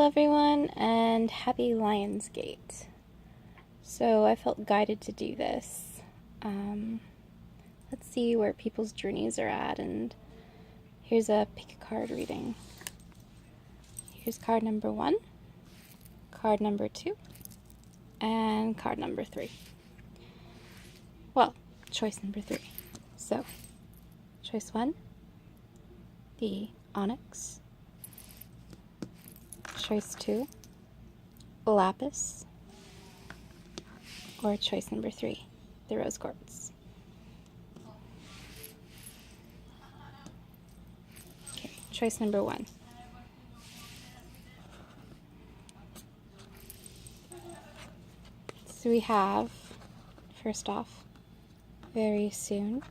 everyone, and happy Lionsgate. So I felt guided to do this. Let's see where people's journeys are at, and here's a pick a card reading. Here's card number 1, card number 2, and card number 3. Well, choice number 3. So, choice 1, the Onyx. Choice 2, Lapis. Or choice number 3, the Rose Quartz. Okay, choice number 1. So we have, first off, very soon.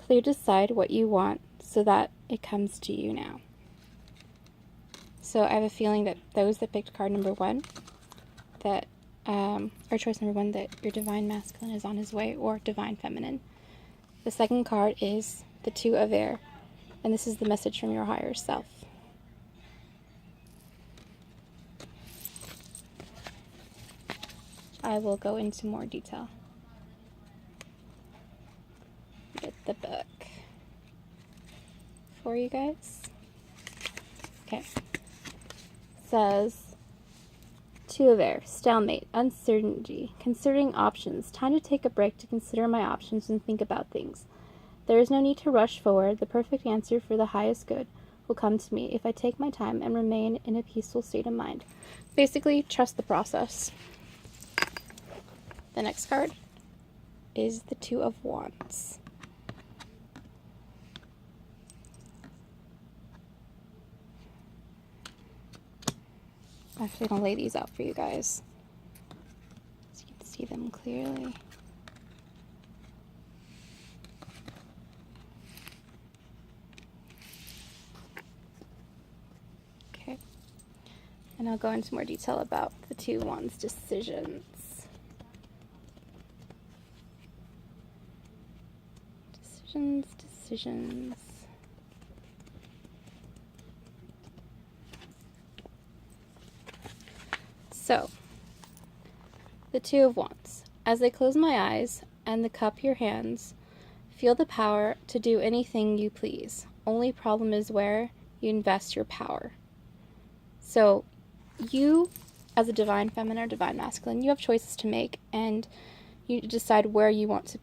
Clear decide what you want so that it comes to you now. So I have a feeling that those that picked card number 1, that or choice number 1, that your divine masculine is on his way, or divine feminine. The second card is the 2 of air, and this is the message from your higher self. I will go into more detail. Get the book for you guys. Okay. Says 2 of air, stalemate, uncertainty, considering options, time to take a break to consider my options and think about things. There is no need to rush forward. The perfect answer for the highest good will come to me if I take my time and remain in a peaceful state of mind. Basically, trust the process. The next card is the 2 of Wands. I'm actually going to lay these out for you guys so you can see them clearly. Okay. And I'll go into more detail about the 2 Wands decisions. Decisions. So, the 2 of Wands. As I close my eyes and the cup your hands, feel the power to do anything you please. Only problem is where you invest your power. So, you, as a divine feminine or divine masculine, you have choices to make, and you decide where you want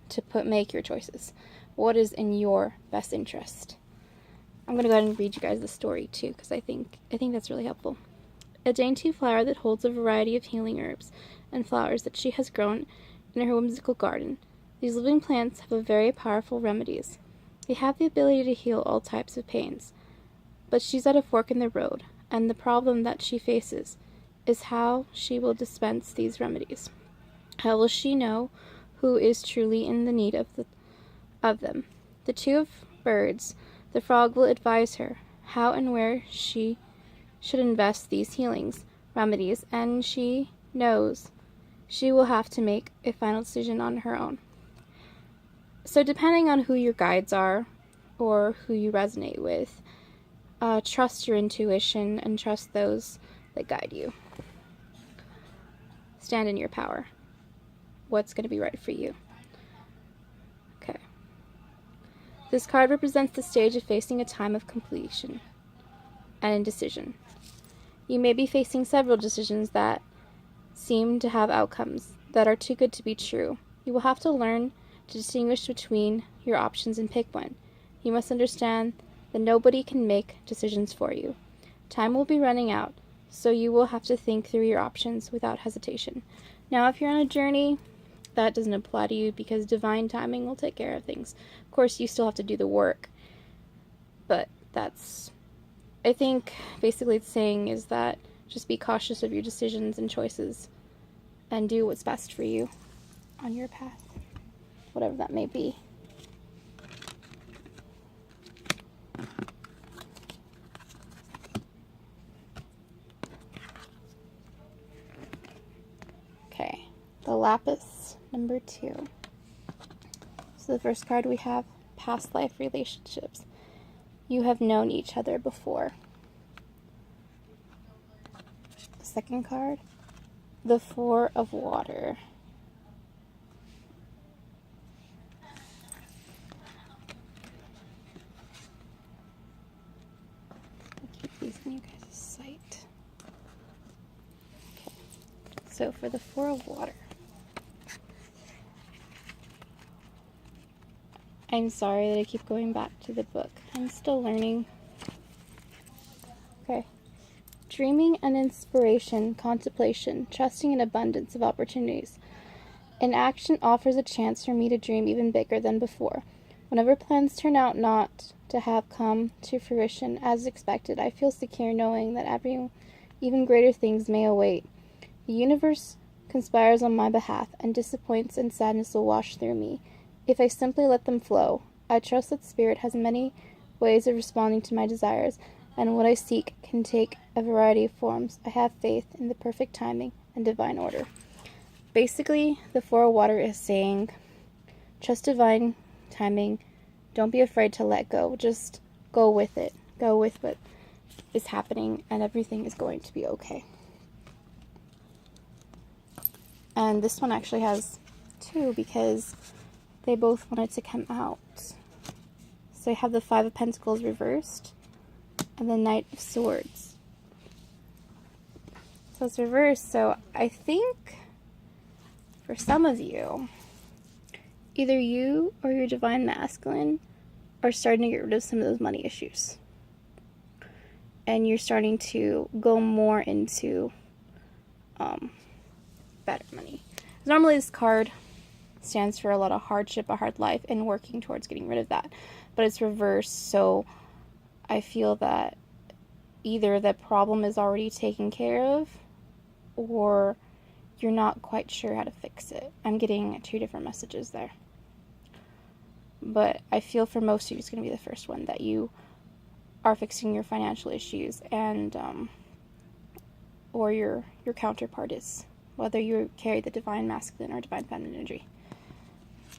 to make your choices. What is in your best interest? I'm going to go ahead and read you guys the story too, because I think that's really helpful. A dainty flower that holds a variety of healing herbs and flowers that she has grown in her whimsical garden. These living plants have a very powerful remedies. They have the ability to heal all types of pains. But she's at a fork in the road, and the problem that she faces is how she will dispense these remedies. How will she know who is truly in the need of them? The 2 of birds, the frog will advise her how and where she should invest these healings, remedies, and she knows she will have to make a final decision on her own. So depending on who your guides are or who you resonate with, trust your intuition and trust those that guide you. Stand in your power. What's going to be right for you? Okay. This card represents the stage of facing a time of completion and indecision. You may be facing several decisions that seem to have outcomes that are too good to be true. You will have to learn to distinguish between your options and pick one. You must understand that nobody can make decisions for you. Time will be running out, so you will have to think through your options without hesitation. Now, if you're on a journey, that doesn't apply to you because divine timing will take care of things. Of course, you still have to do the work, but I think basically it's saying is that just be cautious of your decisions and choices and do what's best for you on your path, whatever that may be. Okay, the Lapis, number 2. So the first card we have, past life relationships. You have known each other before. second card, the Four of Water. I'll keep these in you guys' sight. Okay, so for the Four of Water, I'm sorry that I keep going back to the book. I'm still learning. Okay. Dreaming and inspiration, contemplation, trusting in abundance of opportunities. Inaction offers a chance for me to dream even bigger than before. Whenever plans turn out not to have come to fruition as expected, I feel secure knowing that even greater things may await. The universe conspires on my behalf, and disappointments and sadness will wash through me if I simply let them flow. I trust that Spirit has many ways of responding to my desires, and what I seek can take a variety of forms. I have faith in the perfect timing and divine order. Basically, the Four of Water is saying, trust divine timing. Don't be afraid to let go. Just go with it. Go with what is happening, and everything is going to be okay. And this one actually has two because they both wanted to come out. So I have the Five of Pentacles reversed and the Knight of Swords. So it's reversed. So I think for some of you, either you or your Divine Masculine are starting to get rid of some of those money issues. And you're starting to go more into better money. Normally this card stands for a lot of hardship, a hard life, and working towards getting rid of that. But it's reversed, so I feel that either the problem is already taken care of or you're not quite sure how to fix it. I'm getting two different messages there. But I feel for most of you it's going to be the first one, that you are fixing your financial issues, and or your counterpart is, whether you carry the Divine Masculine or Divine Feminine energy.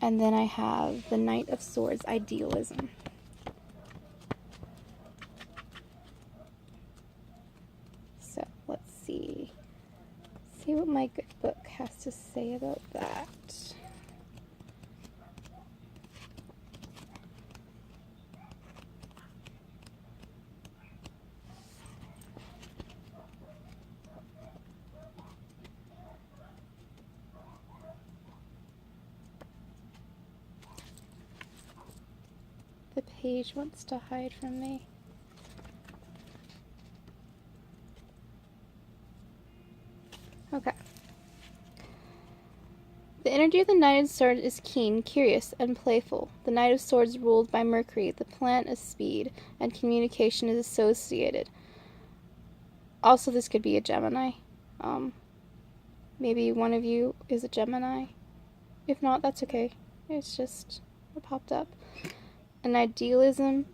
And then I have the Knight of Swords, idealism. So let's see what my good book has to say about that. The page wants to hide from me. Okay. The energy of the Knight of Swords is keen, curious, and playful. The Knight of Swords ruled by Mercury. The planet of speed and communication is associated. Also, this could be a Gemini. Maybe one of you is a Gemini. If not, that's okay. It's just what popped up. An idealism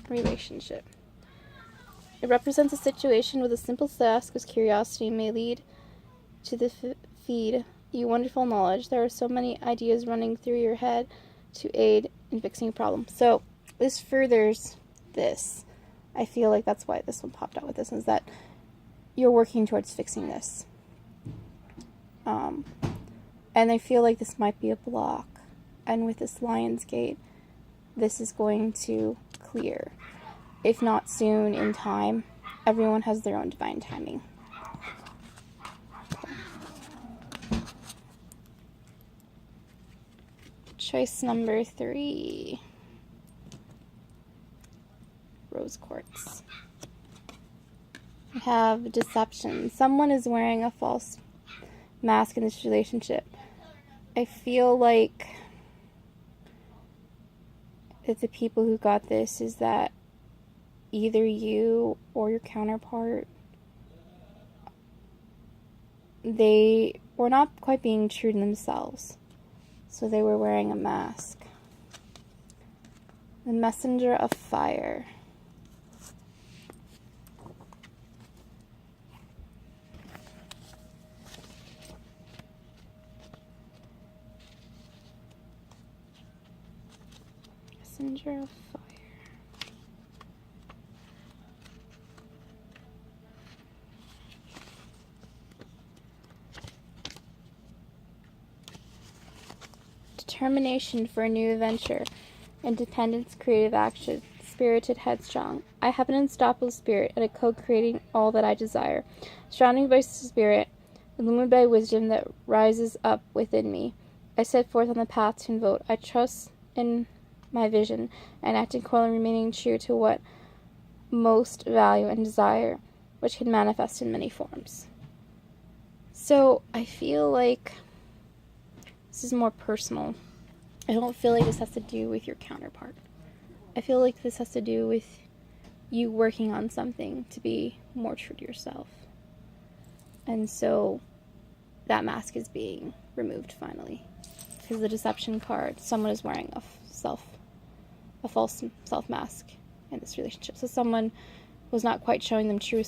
relationship. It represents a situation with a simple task as curiosity may lead to the feed you wonderful knowledge. There are so many ideas running through your head to aid in fixing a problem. So this furthers this. I feel like that's why this one popped out with this, is that you're working towards fixing this. And I feel like this might be a block. And with this Lion's Gate, this is going to clear. If not soon, in time. Everyone has their own divine timing. Choice number 3. Rose quartz. We have deception. Someone is wearing a false mask in this relationship. I feel like that the people who got this is that either you or your counterpart, they were not quite being true to themselves. So they were wearing a mask. The Messenger of Fire. Messenger of Fire. determination for a new adventure, independence, creative action, spirited, headstrong. I have an unstoppable spirit and a co-creating all that I desire. Surrounding by spirit, illumined by wisdom that rises up within me, I set forth on the path to invoke. I trust in my vision and act accordingly, remaining true to what most value and desire, which can manifest in many forms. So I feel like this is more personal. I don't feel like this has to do with your counterpart. I feel like this has to do with you working on something to be more true to yourself. And so that mask is being removed finally. Because the deception card, someone is wearing a false self mask in this relationship. So someone was not quite showing them true